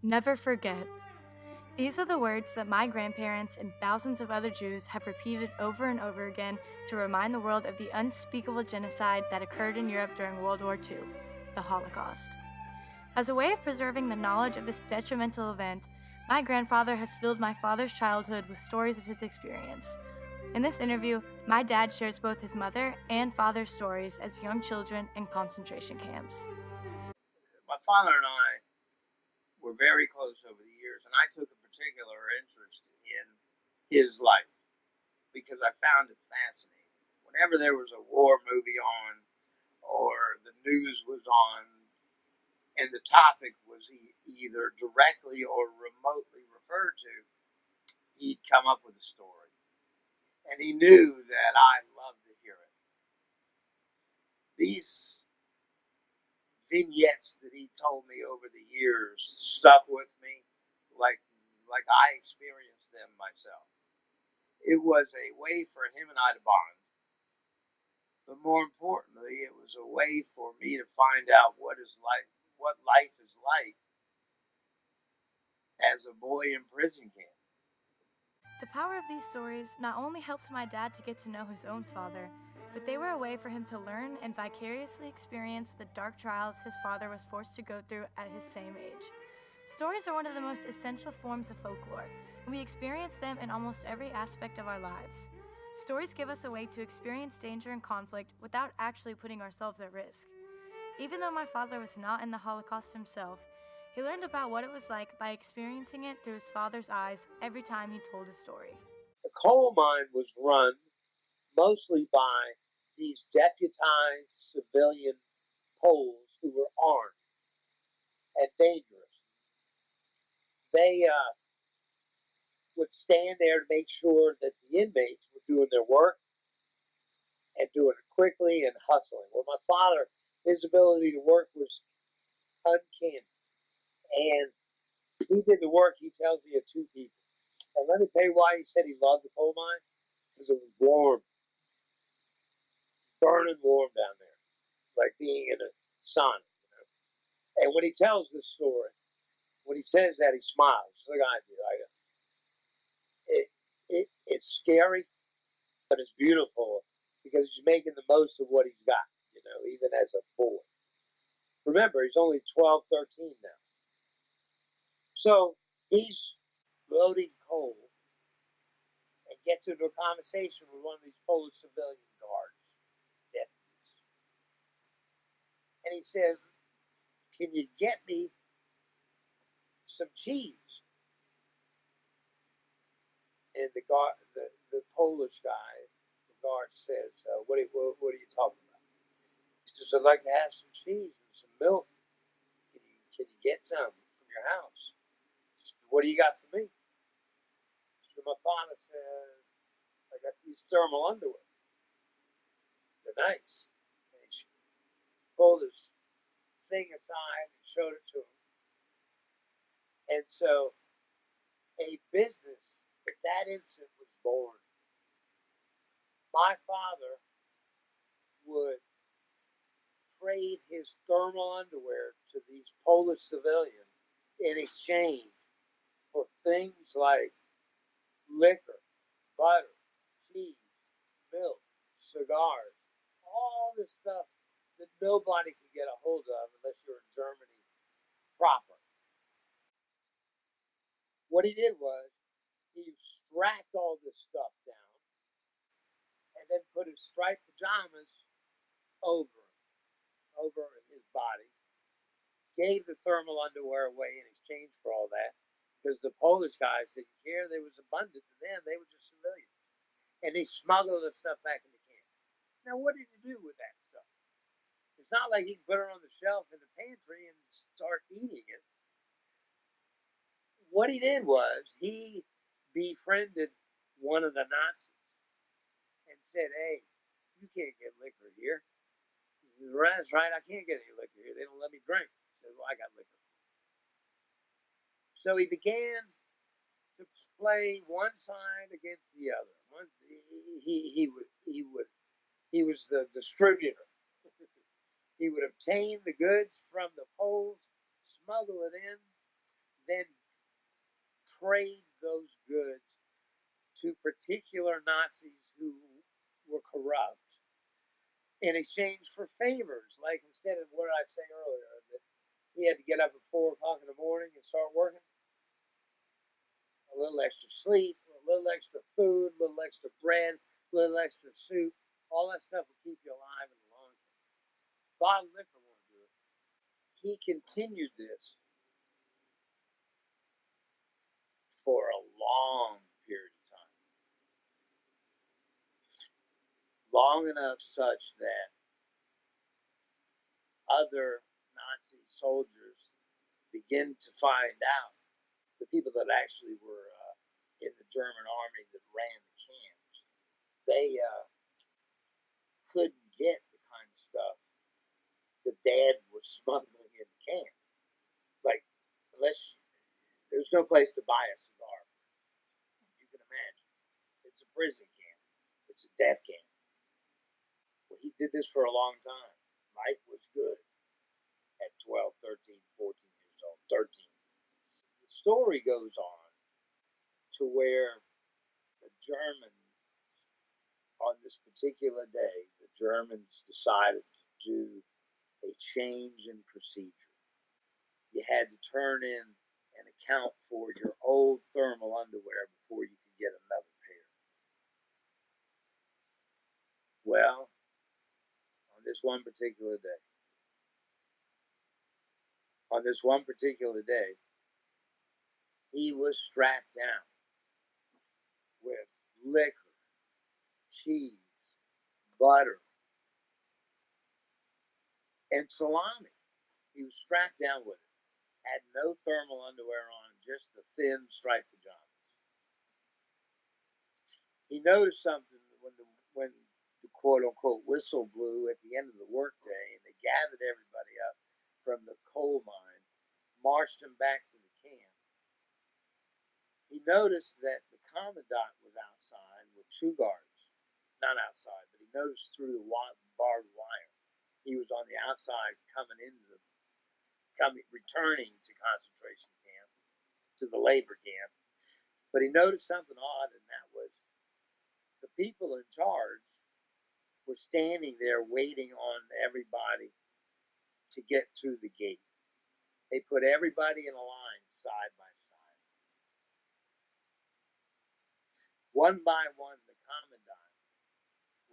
Never forget. These are the words that my grandparents and thousands of other Jews have repeated over and over again to remind the world of the unspeakable genocide that occurred in Europe during World War II, the Holocaust. As a way of preserving the knowledge of this detrimental event, my grandfather has filled my father's childhood with stories of his experience. In this interview, my dad shares both his mother and father's stories as young children in concentration camps. My father and I were very close over the years, and I took a particular interest in his life because I found it fascinating. Whenever there was a war movie on or the news was on and the topic was either directly or remotely referred to, he'd come up with a story. And he knew that I loved to hear it. These vignettes that he told me over the years stuck with me like I experienced them myself. It was a way for him and I to bond, but more importantly, it was a way for me to find out what life is like as a boy in prison camp. The power of these stories not only helped my dad to get to know his own father, but they were a way for him to learn and vicariously experience the dark trials his father was forced to go through at his same age. Stories are one of the most essential forms of folklore, and we experience them in almost every aspect of our lives. Stories give us a way to experience danger and conflict without actually putting ourselves at risk. Even though my father was not in the Holocaust himself, he learned about what it was like by experiencing it through his father's eyes every time he told a story. The coal mine was run mostly by these deputized civilian Poles who were armed and dangerous. They would stand there to make sure that the inmates were doing their work and doing it quickly and hustling. Well, my father, his ability to work was uncanny. And he did the work, he tells me, of two people. And let me tell you why he said he loved the coal mine. Because it was warm, burning warm down there, like being in a sauna. And when he tells this story, when he says that, he smiles, just like I do. It's scary, but it's beautiful because he's making the most of what he's got, even as a boy. Remember, he's only 12, 13 now. So he's loading coal and gets into a conversation with one of these Polish civilian guards, deputies. And he says, "Can you get me some cheese?" And the Polish guy, the guard says, what are you talking about? He says, "I'd like to have some cheese and some milk. Can you get some from your house?" Says, "What do you got for me?" So my father says, "I got these thermal underwear. They're nice." And he pulled his thing aside and showed it to him. And so a business at that instant was born. My father would trade his thermal underwear to these Polish civilians in exchange for things like liquor, butter, cheese, milk, cigars, all this stuff that nobody could get a hold of unless you're in Germany proper. What he did was he strapped all this stuff down and then put his striped pajamas over his body, gave the thermal underwear away in exchange for all that, because the Polish guys didn't care. There was abundant to them. They were just civilians. And he smuggled the stuff back in the camp. Now, what did he do with that stuff? It's not like he could put it on the shelf in the pantry and start eating it. What he did was he befriended one of the Nazis and said, "Hey, you can't get liquor here." He said, "That's right, I can't get any liquor here. They don't let me drink." He said, "Well, I got liquor." So he began to play one side against the other. He was the distributor. He would obtain the goods from the Poles, smuggle it in, then trade those goods to particular Nazis who were corrupt in exchange for favors. Like instead of what did I say earlier, that he had to get up at 4 o'clock in the morning and start working, a little extra sleep, a little extra food, a little extra bread, a little extra soup, all that stuff will keep you alive in the long term. Bottled liquor won't do it. He continued this for a long period of time. Long enough such that other Nazi soldiers begin to find out, the people that actually were in the German army that ran the camps, they couldn't get the kind of stuff that Dad was smuggling in the camp. Like, unless there's no place to buy a cigar, you can imagine. It's a prison camp. It's a death camp. Well, he did this for a long time. Life was good at 12, 13, 14 years old, 13. The story goes on to where the Germans, on this particular day, the Germans decided to do a change in procedure. You had to turn in and account for your old thermal underwear before you could get another pair. Well, on this one particular day, he was strapped down with liquor, cheese, butter, and salami. He was strapped down with it. Had no thermal underwear on, just the thin striped pajamas. He noticed something when the quote unquote whistle blew at the end of the workday, and they gathered everybody up from the coal mine, marched them back to the camp. He noticed that the commandant was outside with 2 guards. Not outside, but he noticed through the barbed wire. He was on the outside returning to concentration camp, to the labor camp. But he noticed something odd, and that was the people in charge were standing there waiting on everybody to get through the gate. They put everybody in a line side by side. One by one, the commandant,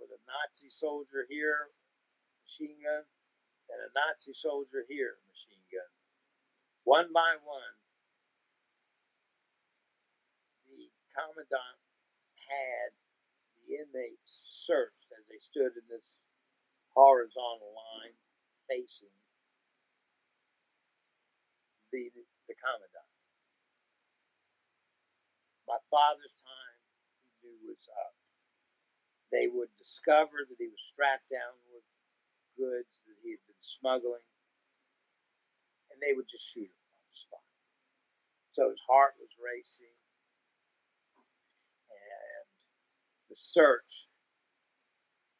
with a Nazi soldier here, machine gun, and a Nazi soldier here, machine gun. One by one, the commandant had the inmates searched as they stood in this horizontal line facing the commandant. My father's time, he knew, was up. They would discover that he was strapped down with goods that he had been smuggling, and they would just shoot him on the spot. So his heart was racing, and the search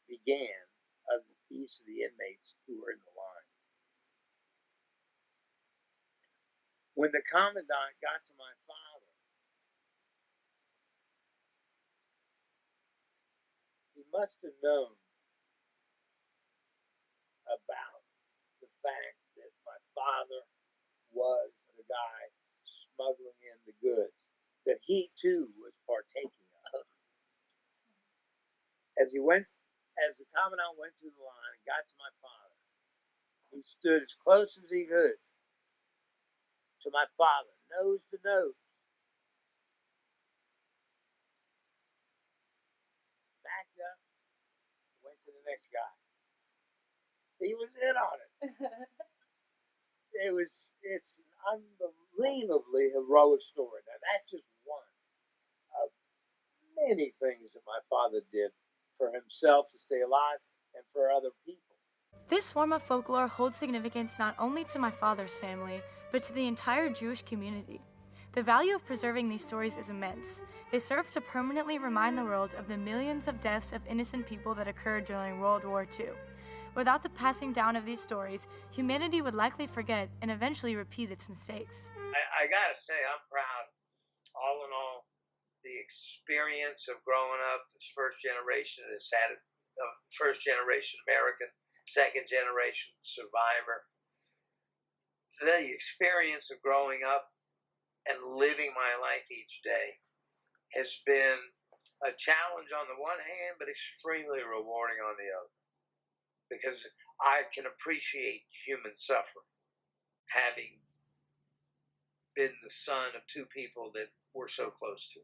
began of each of the inmates who were in the line. When the commandant got to my father, he must have known about the fact that my father was the guy smuggling in the goods that he too was partaking of. As the commandant went through the line and got to my father, he stood as close as he could to my father, nose to nose. Backed up, went to the next guy. He was in on it. It's an unbelievably heroic story. Now that's just one of many things that my father did for himself to stay alive and for other people. This form of folklore holds significance not only to my father's family, but to the entire Jewish community. The value of preserving these stories is immense. They serve to permanently remind the world of the millions of deaths of innocent people that occurred during World War II. Without the passing down of these stories, humanity would likely forget and eventually repeat its mistakes. I gotta say, I'm proud, all in all, the experience of growing up as first generation has had it, first generation American, second generation survivor. The experience of growing up and living my life each day has been a challenge on the one hand, but extremely rewarding on the other, because I can appreciate human suffering, having been the son of two people that we're so close to.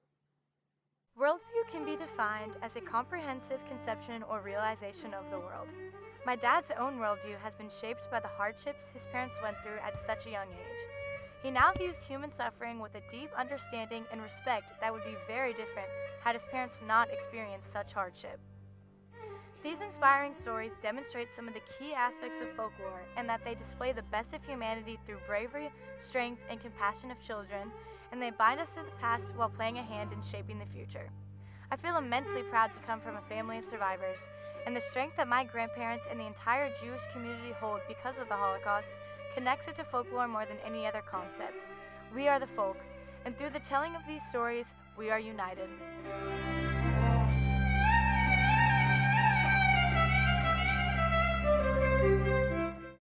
Worldview can be defined as a comprehensive conception or realization of the world. My dad's own worldview has been shaped by the hardships his parents went through at such a young age. He now views human suffering with a deep understanding and respect that would be very different had his parents not experienced such hardship. These inspiring stories demonstrate some of the key aspects of folklore and that they display the best of humanity through bravery, strength, and compassion of children, and they bind us to the past while playing a hand in shaping the future. I feel immensely proud to come from a family of survivors, and the strength that my grandparents and the entire Jewish community hold because of the Holocaust connects it to folklore more than any other concept. We are the folk, and through the telling of these stories, we are united.